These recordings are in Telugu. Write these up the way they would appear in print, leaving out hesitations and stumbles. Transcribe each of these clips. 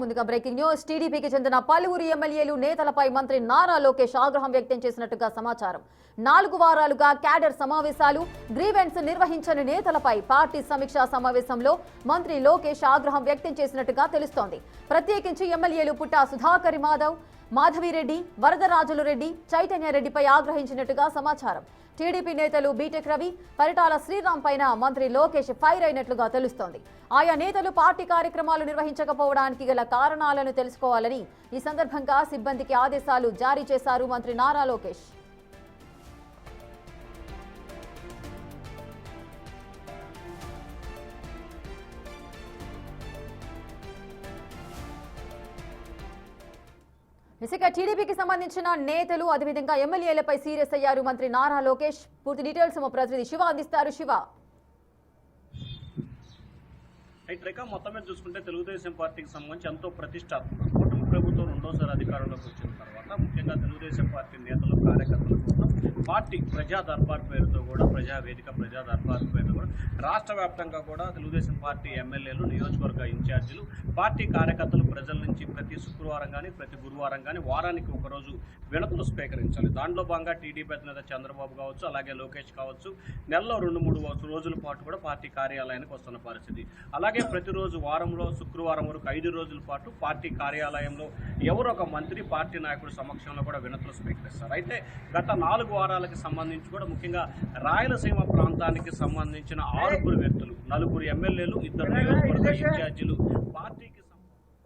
ముందుగా బ్రేకింగ్ న్యూస్. టీడీపీకి చెందిన పలువురు ఎమ్మెల్యేలు నేతలపై మంత్రి నారా లోకేష్ ఆగ్రహం వ్యక్తం చేసినట్టుగా సమాచారం. 4 వారాలుగా క్యాడర్ సమావేశాలు, గ్రీవెన్స్ నిర్వహించని నేతలపై పార్టీ సమీక్షా సమావేశంలో మంత్రి లోకేష్ ఆగ్రహం వ్యక్తం చేసినట్టుగా తెలుస్తోంది. ప్రత్యేకించి ఎమ్మెల్యేలు పుట్టా సుధాకర్ మాధవిరెడ్డి, వరదరాజులు రెడ్డి, చైతన్యరెడ్డిపై ఆగ్రహించినట్టుగా సమాచారం. టీడీపీ నేతలు బీటెక్ రవి, పరిటాల శ్రీరామ్ పైన మంత్రి లోకేష్ ఫైర్ అయినట్లుగా తెలుస్తోంది. ఆయా నేతలు పార్టీ కార్యక్రమాలు నిర్వహించకపోవడానికి గల కారణాలను తెలుసుకోవాలని ఈ సందర్భంగా సిబ్బందికి ఆదేశాలు జారీ చేశారు మంత్రి నారా లోకేష్. ఇసుక టీడీపీకి సంబంధించిన నేతలు అదేవిధంగా ఎమ్మెల్యేలపై సీరియస్ అయ్యారు మంత్రి నారా లోకేష్. పూర్తి డీటెయిల్స్ మా ప్రతినిధి శివ అందిస్తారు. శివ, మొత్తం మీద చూసుకుంటే తెలుగుదేశం పార్టీకి సంబంధించి ఎంతో ప్రతిష్టాత్మక కూటమి ప్రభుత్వం రెండోసారి అధికారంలోకి వచ్చిన తర్వాత ముఖ్యంగా తెలుగుదేశం పార్టీ నేతలు, కార్యకర్తల కోసం పార్టీ ప్రజా దర్బార్ పేరుతో కూడా, ప్రజావేదిక ప్రజా దర్బార్ పేరుతో కూడా రాష్ట్ర వ్యాప్తంగా కూడా తెలుగుదేశం పార్టీ ఎమ్మెల్యేలు, నియోజకవర్గ ఇన్ఛార్జీలు, పార్టీ కార్యకర్తలు ప్రజల నుంచి ప్రతి శుక్రవారం కానీ ప్రతి గురువారం కానీ వారానికి ఒకరోజు వినతులు స్వీకరించాలి. దాంట్లో భాగంగా టీడీపీ అధినేత చంద్రబాబు కావచ్చు, అలాగే లోకేష్ కావచ్చు, నెలలో 2-3 రోజుల పాటు కూడా పార్టీ కార్యాలయానికి వస్తున్న పరిస్థితి. అలాగే ప్రతిరోజు వారంలో శుక్రవారం వరకు 5 రోజుల పాటు పార్టీ కార్యాలయంలో ఎవరో ఒక మంత్రి, పార్టీ నాయకుడి సమక్షంలో కూడా వినతులు స్వీకరిస్తారు. అయితే గత 4 వారాలకు సంబంధించి కూడా ముఖ్యంగా రాయలసీమ ప్రాంతానికి సంబంధించిన 6 వ్యక్తులు, 4 ఎమ్మెల్యేలు, 2 నియోజకవర్గ ఇన్ఛార్జీలు పార్టీకి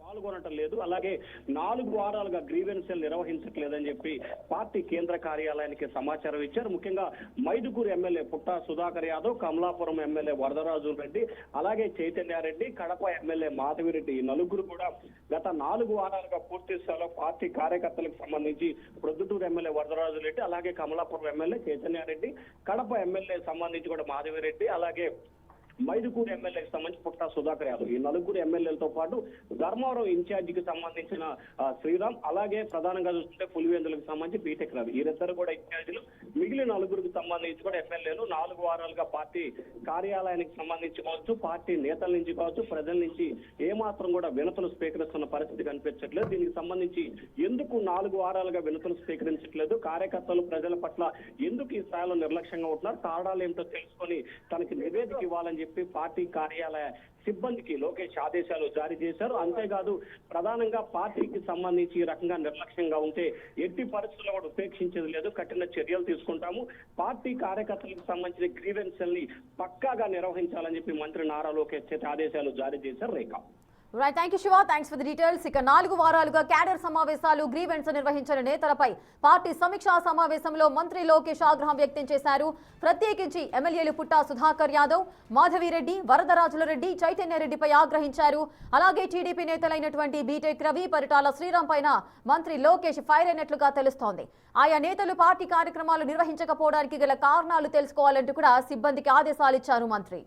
పాల్గొనటం లేదు. అలాగే 4 వారాలుగా గ్రీవెన్సెల్ నిర్వహించట్లేదని చెప్పి పార్టీ కేంద్ర కార్యాలయానికి సమాచారం ఇచ్చారు. ముఖ్యంగా మైదుకూరు ఎమ్మెల్యే పుట్టా సుధాకర్ యాదవ్, కమలాపురం ఎమ్మెల్యే వరదరాజు రెడ్డి, అలాగే చైతన్యారెడ్డి, కడప ఎమ్మెల్యే మాధవిరెడ్డి, ఈ 4 కూడా గత 4 వారాలుగా పూర్తి స్థాయిలో పార్టీ కార్యకర్తలకు సంబంధించి ప్రొద్దుటూరు ఎమ్మెల్యే వరదరాజు రెడ్డి, అలాగే కమలాపురం ఎమ్మెల్యే చైతన్యారెడ్డి, కడప ఎమ్మెల్యే సంబంధించి కూడా మాధవిరెడ్డి, అలాగే మైదుకూరు ఎమ్మెల్యేకి సంబంధించి పుట్టా సుధాకర్ యాదవ్, ఈ 4 ఎమ్మెల్యేలతో పాటు ధర్మవరం ఇన్ఛార్జికి సంబంధించిన శ్రీరామ్, అలాగే ప్రధానంగా చూస్తుంటే పులివెందులకు సంబంధించి బీటెక్ రవి, వీరిద్దరు కూడా ఇన్ఛార్జీలు. మిగిలిన 4కి సంబంధించి కూడా ఎమ్మెల్యేలు 4 వారాలుగా పార్టీ కార్యాలయానికి సంబంధించి కావచ్చు, పార్టీ నేతల నుంచి కావచ్చు, ప్రజల నుంచి ఏమాత్రం కూడా వినతులు స్వీకరిస్తున్న పరిస్థితి కనిపించట్లేదు. దీనికి సంబంధించి ఎందుకు 4 వారాలుగా వినతులు స్వీకరించట్లేదు, కార్యకర్తలు ప్రజల పట్ల ఎందుకు ఈ స్థాయిలో నిర్లక్ష్యంగా ఉంటున్నారు, కారణాలు ఏమిటో తెలుసుకొని తనకి నివేదిక ఇవ్వాలని చెప్పి పార్టీ కార్యాలయ సిబ్బందికి లోకేష్ ఆదేశాలు జారీ చేశారు. అంతేకాదు ప్రధానంగా పార్టీకి సంబంధించి ఈ రకంగా నిర్లక్ష్యంగా ఉంటే ఎట్టి పరిస్థితుల్లో కూడా ఉపేక్షించేది లేదు, కఠిన చర్యలు తీసుకుంటాము, పార్టీ కార్యకర్తలకు సంబంధించిన గ్రీవెన్సెల్ ని పక్కాగా నిర్వహించాలని చెప్పి మంత్రి నారా లోకేష్ ఆదేశాలు జారీ చేశారు. Rekha, right, thank you Shiva, thanks for the details. ఇక 4 వారాలుగా క్యాడర్ సమావేశాలు, గ్రీవెన్స్ నిర్వహించిన నేతలపై పార్టీ సమీక్షా సమావేశంలో మంత్రి లోకేష్ ఆగ్రహం వ్యక్తం చేశారు. ప్రత్యేకించి ఎమ్మెల్యేలు పుట్టా సుధాకర్ యాదవ్, మాధవిరెడ్డి, వరదరాజుల రెడ్డి, చైతన్యరెడ్డిపై ఆగ్రహించారు. అలాగే టీడీపీ నేతలైనటువంటి బీటెక్ రవి, పరిటాల శ్రీరామ్ పైన మంత్రి లోకేష్ ఫైర్ అయినట్లుగా తెలుస్తోంది. ఆయా నేతలు పార్టీ కార్యక్రమాలు నిర్వహించకపోవడానికి గల కారణాలు తెలుసుకోవాలంటూ కూడా సిబ్బందికి ఆదేశాలు ఇచ్చారు మంత్రి.